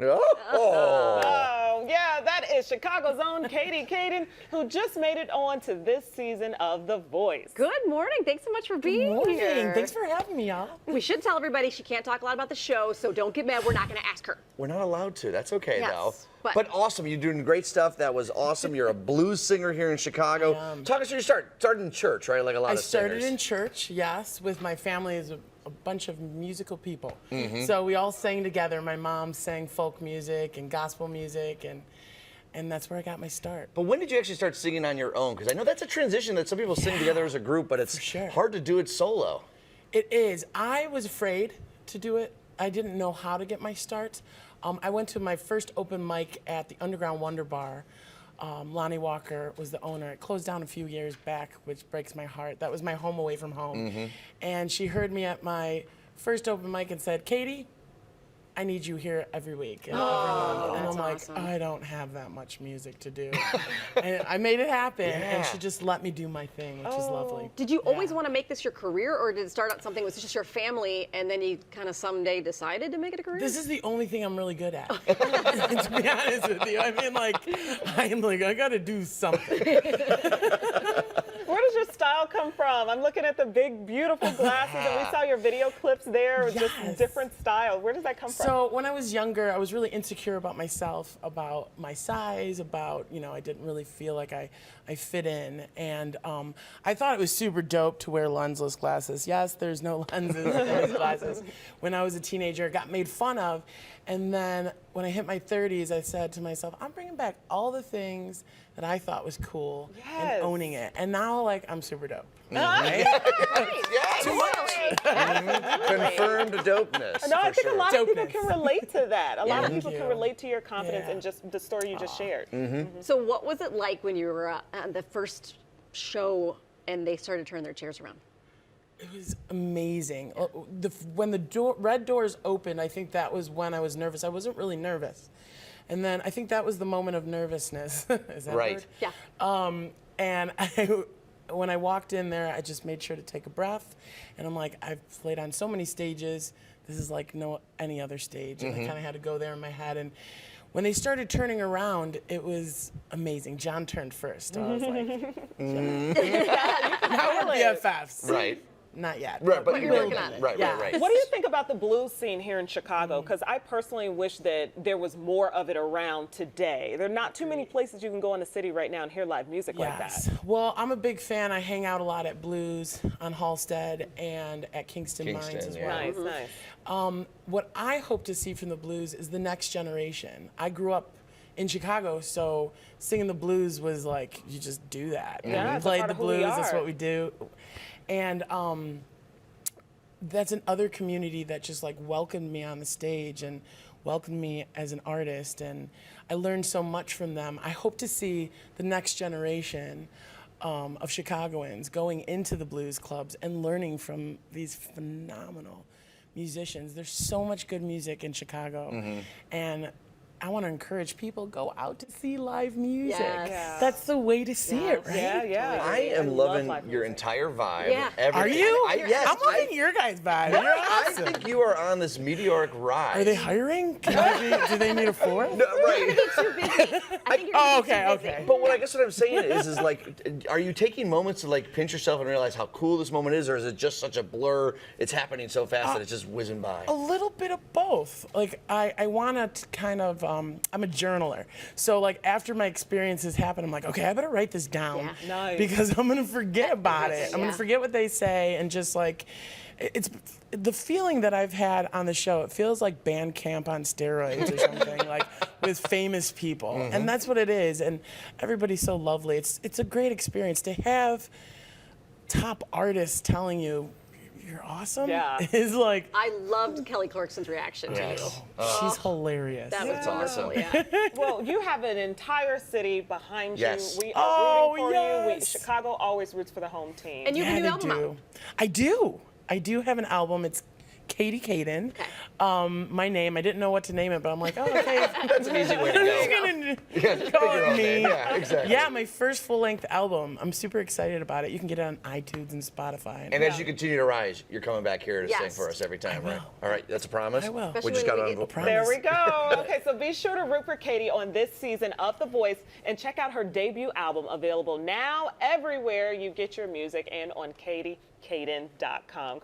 Oh, yeah, that is Chicago's own Katie Kadan, who just made it on to this season of The Voice. Good morning. Thanks so much for being here. Thanks for having me, y'all. We should tell everybody she can't talk a lot about the show, so don't get mad. We're not going to ask her. We're not allowed to. That's okay, Yes, though. but- awesome. You're doing great stuff. That was awesome. You're a blues singer here in Chicago. Talk us through your started in church, right? Like a lot of singers. I started in church, yes, with my family as a bunch of musical people. So we all sang together. My mom sang folk music and gospel music, and that's where I got my start. But when did you actually start singing on your own? Because I know that's a transition that some people sing together as a group, but it's hard to do it solo. It is. I was afraid to do it. I didn't know how to get my start. I went to my first open mic at the Underground Wonder Bar. Lonnie Walker was the owner. It closed down a few years back, which breaks my heart. That was my home away from home. And she heard me at my first open mic and said, Katie, I need you here every week and every month. And I'm like, awesome. I don't have that much music to do. And I made it happen, and she just let me do my thing, which is lovely. Did you always want to make this your career, or did it start out something was just your family, and then you kind of someday decided to make it a career? This is the only thing I'm really good at. To be honest with you, I mean, I gotta do something. Where does your style come from? I'm looking at the big, beautiful glasses, and we saw your video clips there with just different styles. Where does that come from? So when I was younger, I was really insecure about myself, about my size, about, I didn't really feel like I fit in. And I thought it was super dope to wear lensless glasses. Yes, there's no lenses in these glasses. When I was a teenager, it got made fun of. And then when I hit my 30s, I said to myself, I'm bringing back all the things that I thought was cool and owning it. And now, I'm super dope. Right? Too much. Confirmed dopeness. No, I think a lot of people Dopeness. can relate to that. A lot of people Thank can you. relate to your confidence and just the story you just shared. So what was it like when you were at the first show and they started turning their chairs around? It was amazing. When the red doors opened, I think that was when I was nervous. I wasn't really nervous. And then I think that was the moment of nervousness. Is that Right. word? Yeah. And when I walked in there, I just made sure to take a breath. And I'm like, I've played on so many stages. This is like any other stage. And I kind of had to go there in my head. And when they started turning around, it was amazing. John turned first. So I was like, now we're BFFs. Right. Not yet. Right, but you're working on it. Right. What do you think about the blues scene here in Chicago? Because I personally wish that there was more of it around today. There are not too many places you can go in the city right now and hear live music like that. Well, I'm a big fan. I hang out a lot at Blues on Halstead and at Kingston Mines as well. Nice, nice. What I hope to see from the blues is the next generation. I grew up in Chicago, so singing the blues was like, you just do that. Yeah, We it's a played part the of who we blues, that's are. what we do. And that's another community that just welcomed me on the stage and welcomed me as an artist, and I learned so much from them. I hope to see the next generation of Chicagoans going into the blues clubs and learning from these phenomenal musicians. There's so much good music in Chicago, and I want to encourage people, go out to see live music. Yes. Yeah. That's the way to see it, right? Yeah, yeah. I am love loving live your music. entire vibe. Yeah. Are you? Yes. I'm loving your guys' vibe. You're I awesome. think you are on this meteoric rise. Are they hiring? Do they need a fourth? No, right. Too busy. I think you're gonna be too busy. But I guess what I'm saying is are you taking moments to pinch yourself and realize how cool this moment is, or is it just such a blur? It's happening so fast that it's just whizzing by. A little bit of both. I want to kind of, I'm a journaler. So after my experiences happen, I'm like, okay, I better write this down. Yeah. Nice. Because I'm going to forget about it. I'm going Yeah. to forget what they say, and just it's the feeling that I've had on the show. It feels like band camp on steroids or something, with famous people. And that's what it is. And everybody's so lovely. It's a great experience to have top artists telling you, you're awesome. Yeah. Is I loved Kelly Clarkson's reaction to you. she's hilarious. That was awesome. wonderful, yeah. Well, you have an entire city behind Yes. you. We are rooting for you. yes. Chicago always roots for the home team. And you have a new they album do. out. I do have an album. It's Katie Kadan. Okay. My name, I didn't know what to name it, but I'm like, oh, okay. That's an easy way to I'm go. just gonna Yeah, just call pick your it own me. name. Yeah, exactly. Yeah, my first full-length album. I'm super excited about it. You can get it on iTunes and Spotify. And as you continue to rise, you're coming back here to sing Yes. for us every time, I right? will. All right, that's a promise. I will. We just Especially got when we on. get- Promise. There we go. Okay, so be sure to root for Katie on this season of The Voice and check out her debut album, available now everywhere you get your music and on KatieKadan.com.